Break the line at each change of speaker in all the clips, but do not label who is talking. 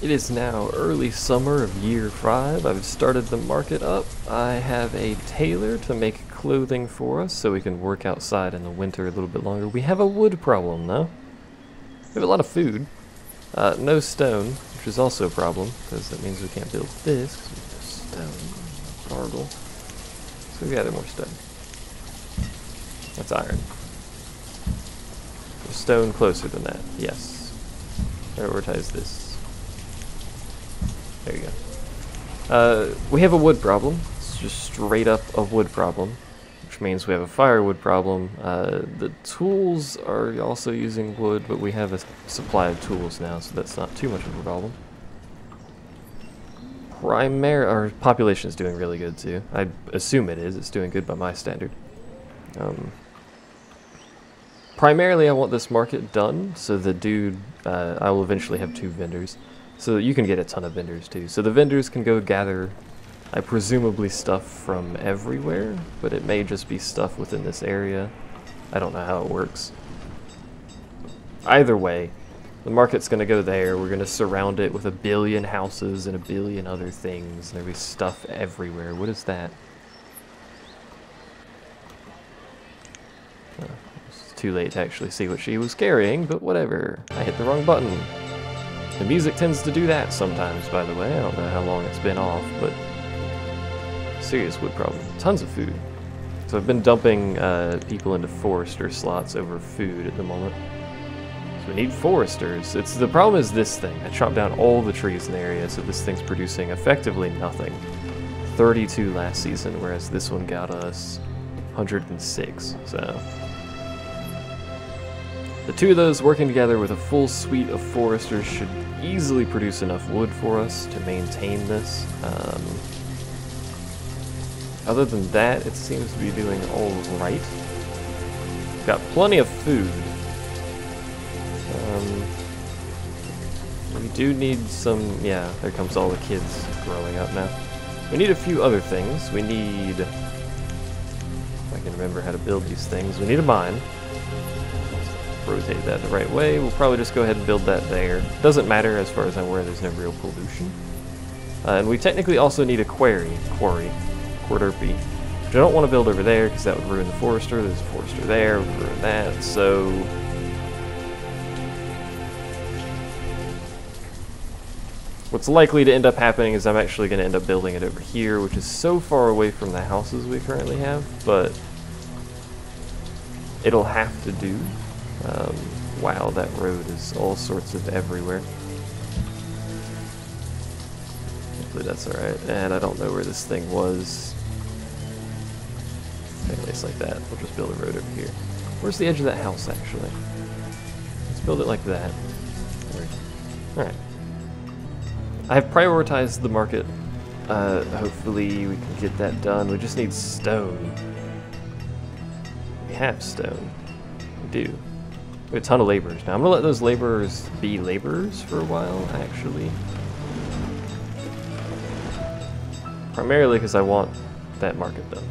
It is now early summer of year 5. I've started the market up. I have a tailor to make clothing for us so we can work outside in the winter a little bit longer. We have a wood problem though. We have a lot of food. No stone, which is also a problem because that means we can't build this because we have stone. Gargle. So we gather more stone. That's iron. Stone closer than that, yes. Prioritize this. There you go. We have a wood problem. It's just straight up a wood problem, which means we have a firewood problem. The tools are also using wood, but we have a supply of tools now, so that's not too much of a problem. Our population is doing really good too. I assume it is. It's doing good by my standard. Primarily, I want this market done so the dude. I will eventually have 2 vendors. So that you can get a ton of vendors too. So the vendors can go gather, presumably stuff from everywhere, but it may just be stuff within this area. I don't know how it works. Either way, the market's going to go there. We're going to surround it with a billion houses and a billion other things. There'll be stuff everywhere. What is that? It's too late to actually see what she was carrying, but whatever. I hit the wrong button. The music tends to do that sometimes, by the way. I don't know how long it's been off, but serious wood problem. Tons of food. So I've been dumping people into forester slots over food at the moment. So we need foresters. The problem is this thing. I chopped down all the trees in the area, so this thing's producing effectively nothing. 32 last season, whereas this one got us 106. So the 2 of those working together with a full suite of foresters should easily produce enough wood for us to maintain this. Other than that, it seems to be doing all right. Got plenty of food. We do need some, yeah, there comes all the kids growing up now. We need a few other things. We need, if I can remember how to build these things, we need a mine. Rotate that the right way. We'll probably just go ahead and build that there. Doesn't matter as far as I'm aware, there's no real pollution. And we technically also need a quarry, Quadrupy. Which I don't want to build over there because that would ruin the forester. There's a forester there, would ruin that. So what's likely to end up happening is I'm actually going to end up building it over here, which is so far away from the houses we currently have, but it'll have to do. Wow, that road is all sorts of everywhere. Hopefully that's alright. And I don't know where this thing was. Anyways, like that. We'll just build a road over here. Where's the edge of that house, actually? Let's build it like that. Alright. I have prioritized the market. Hopefully we can get that done. We just need stone. We have stone. We do. We have a ton of laborers now. I'm gonna let those laborers be laborers for a while, actually. Primarily because I want that market done.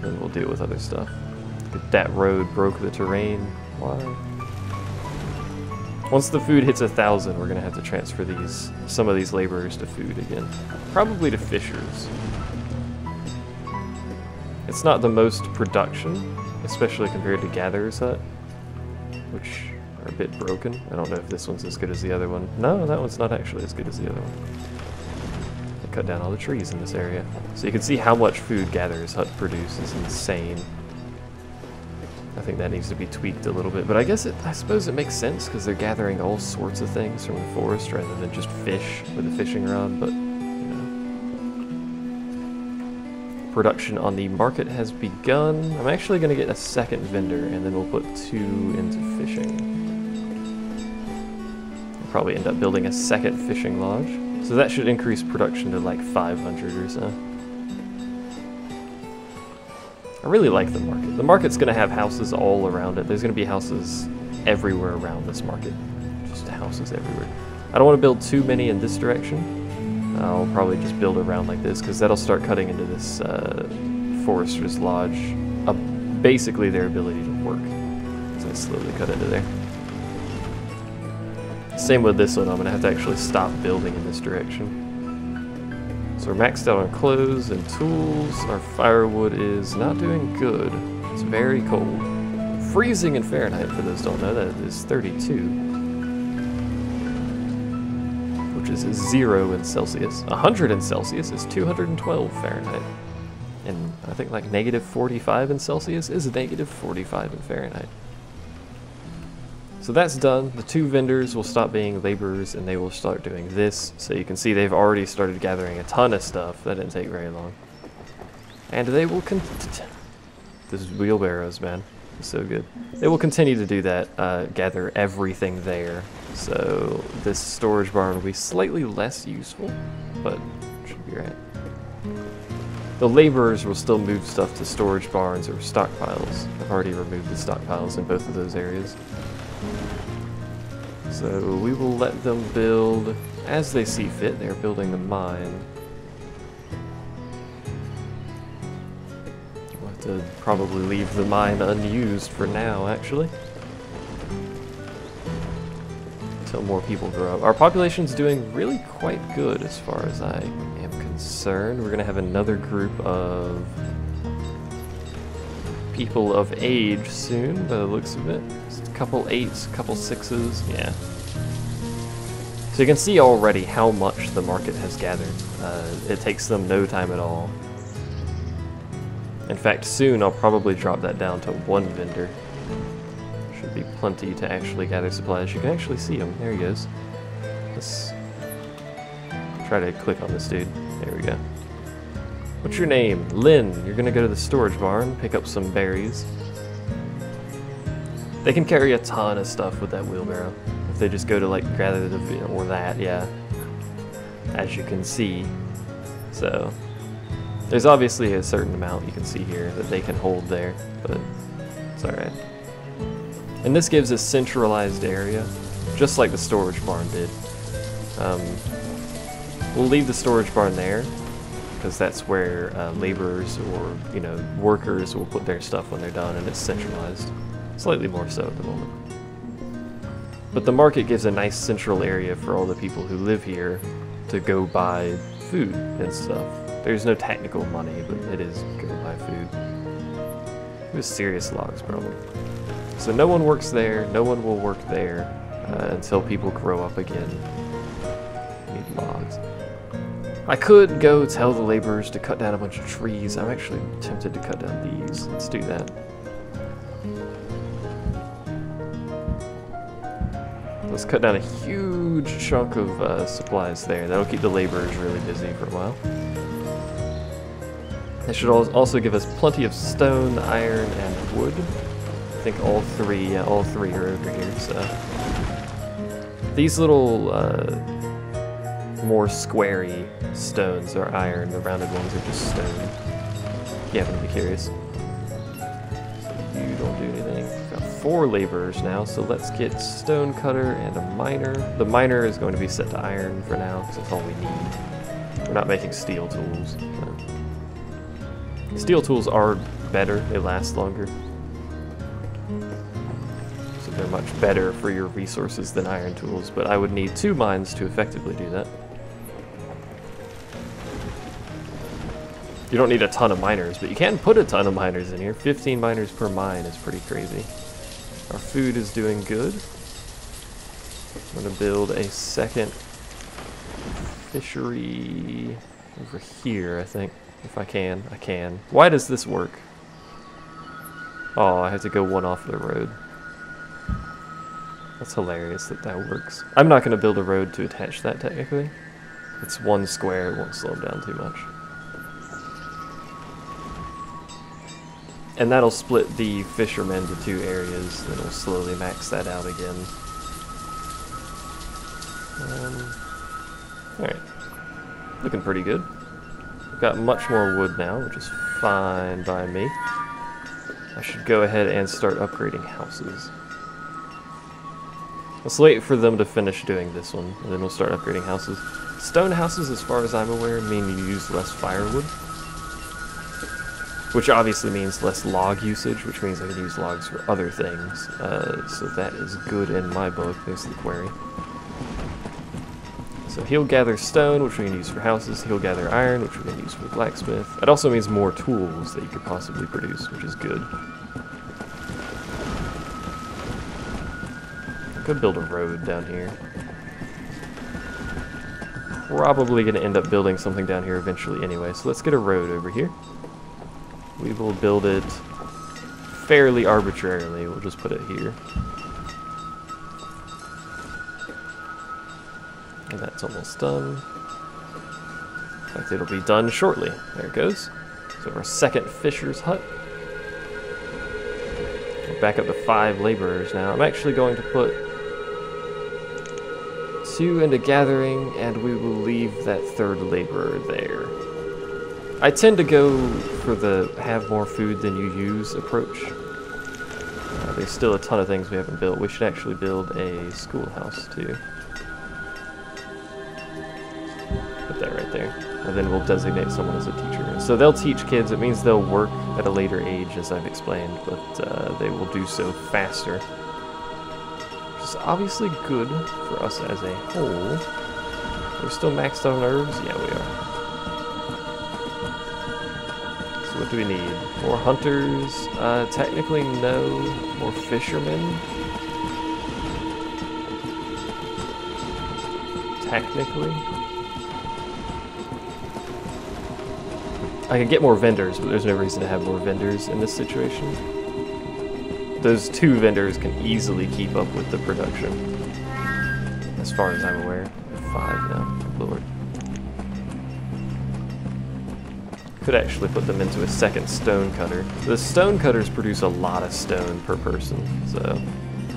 Then we'll deal with other stuff. That road broke the terrain. Why? Once the food hits 1,000, we're gonna have to transfer some of these laborers to food again. Probably to fishers. It's not the most production, especially compared to Gatherer's Hut, which are a bit broken. I don't know if this one's as good as the other one. No, that one's not actually as good as the other one. They cut down all the trees in this area. So you can see how much food Gatherer's Hut produces. Insane. I think that needs to be tweaked a little bit, but I suppose it makes sense because they're gathering all sorts of things from the forest rather than just fish with a fishing rod, but production on the market has begun. I'm actually going to get a second vendor, and then we'll put 2 into fishing. We'll probably end up building a second fishing lodge. So that should increase production to like 500 or so. I really like the market. The market's going to have houses all around it. There's going to be houses everywhere around this market. Just houses everywhere. I don't want to build too many in this direction. I'll probably just build around like this, because that'll start cutting into this Forester's Lodge. Basically their ability to work. So I slowly cut into there. Same with this one, I'm gonna have to actually stop building in this direction. So we're maxed out on clothes and tools. Our firewood is not doing good. It's very cold. Freezing in Fahrenheit, for those who don't know, that is 32. Which is 0 in Celsius. 100 in Celsius is 212 Fahrenheit. And I think like negative 45 in Celsius is negative 45 in Fahrenheit. So that's done. The 2 vendors will stop being laborers and they will start doing this. So you can see they've already started gathering a ton of stuff. That didn't take very long. And they will this is wheelbarrows, man. It's so good. They will continue to do that, gather everything there. So this storage barn will be slightly less useful, but should be right. The laborers will still move stuff to storage barns or stockpiles. I've already removed the stockpiles in both of those areas. So we will let them build as they see fit. They're building the mine. We'll have to probably leave the mine unused for now, actually. Until more people grow up. Our population's doing really quite good as far as I am concerned. We're going to have another group of people of age soon, by the looks of it. Just a couple 8s, a couple 6s, yeah. So you can see already how much the market has gathered. It takes them no time at all. In fact, soon I'll probably drop that down to 1 vendor. Should be plenty to actually gather supplies. You can actually see him. There he goes. Let's try to click on this dude. There we go. What's your name? Lynn. You're gonna go to the storage barn, pick up some berries. They can carry a ton of stuff with that wheelbarrow. If they just go to like gather the, or that, yeah. As you can see. So there's obviously a certain amount you can see here that they can hold there, but it's alright. And this gives a centralized area, just like the storage barn did. We'll leave the storage barn there, because that's where laborers or, you know, workers will put their stuff when they're done, and it's centralized. Slightly more so at the moment. But the market gives a nice central area for all the people who live here to go buy food and stuff. There's no technical money, but it is go buy food. It was a serious logs problem. So no one works there, no one will work there until people grow up again. Need logs. I could go tell the laborers to cut down a bunch of trees. I'm actually tempted to cut down these. Let's do that. Let's cut down a huge chunk of supplies there. That'll keep the laborers really busy for a while. That should also give us plenty of stone, iron, and wood. I think all three are over here, so. These little, more squarey stones are iron, the rounded ones are just stone. If you happen to be curious. So you don't do anything. We've got 4 laborers now, so let's get stone cutter and a miner. The miner is going to be set to iron for now, because that's all we need. We're not making steel tools. So. Steel tools are better, they last longer. So they're much better for your resources than iron tools, but I would need 2 mines to effectively do that. You don't need a ton of miners, but you can put a ton of miners in here. 15 miners per mine is pretty crazy. Our food is doing good. I'm going to build a second fishery over here, I think. If I can, I can. Why does this work? Oh, I have to go one off the road. That's hilarious that that works. I'm not going to build a road to attach that, technically. It's 1 square, it won't slow them down too much. And that'll split the fishermen to 2 areas, then we'll slowly max that out again. Alright. Looking pretty good. We've got much more wood now, which is fine by me. I should go ahead and start upgrading houses. Let's wait for them to finish doing this one, and then we'll start upgrading houses. Stone houses, as far as I'm aware, mean you use less firewood. Which obviously means less log usage, which means I can use logs for other things. So that is good in my book. There's the query. So he'll gather stone, which we can use for houses. He'll gather iron, which we can use for the blacksmith. It also means more tools that you could possibly produce, which is good. I could build a road down here. Probably going to end up building something down here eventually anyway, so let's get a road over here. We will build it fairly arbitrarily. We'll just put it here. And that's almost done. In fact, it'll be done shortly. There it goes. So our second fisher's hut. We're back up to 5 laborers now. I'm actually going to put 2 into gathering, and we will leave that 3rd laborer there. I tend to go for the have more food than you use approach. There's still a ton of things we haven't built. We should actually build a schoolhouse too. Put that right there. And then we'll designate someone as a teacher. So they'll teach kids. It means they'll work at a later age, as I've explained, but they will do so faster. Which is obviously good for us as a whole. We're still maxed out on herbs? Yeah, we are. So what do we need? More hunters? Technically no. More fishermen? Technically. I could get more vendors, but there's no reason to have more vendors in this situation. Those 2 vendors can easily keep up with the production, as far as I'm aware. 5 now, Lord. Could actually put them into a second stone cutter. The stone cutters produce a lot of stone per person, so,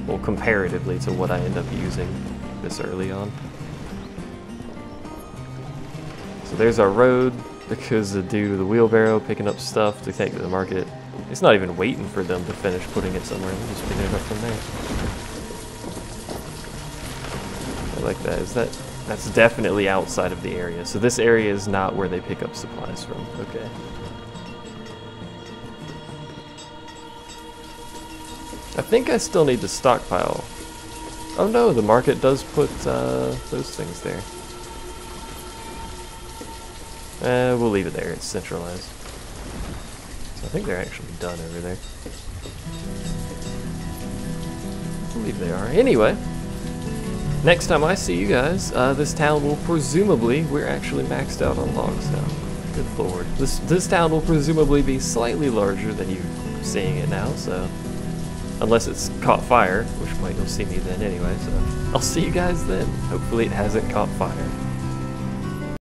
well, comparatively to what I end up using this early on. So there's our road. Because the dude with the wheelbarrow picking up stuff to take to the market. It's not even waiting for them to finish putting it somewhere. They're just picking it up from there. I like that. That's definitely outside of the area. So this area is not where they pick up supplies from. Okay. I think I still need to stockpile. Oh no, the market does put those things there. We'll leave it there, it's centralized. So I think they're actually done over there. I believe they are. Anyway, next time I see you guys, this town will presumably, we're actually maxed out on logs now. Good lord. This town will presumably be slightly larger than you're seeing it now, so. Unless it's caught fire, which might you'll see me then anyway, so. I'll see you guys then. Hopefully it hasn't caught fire.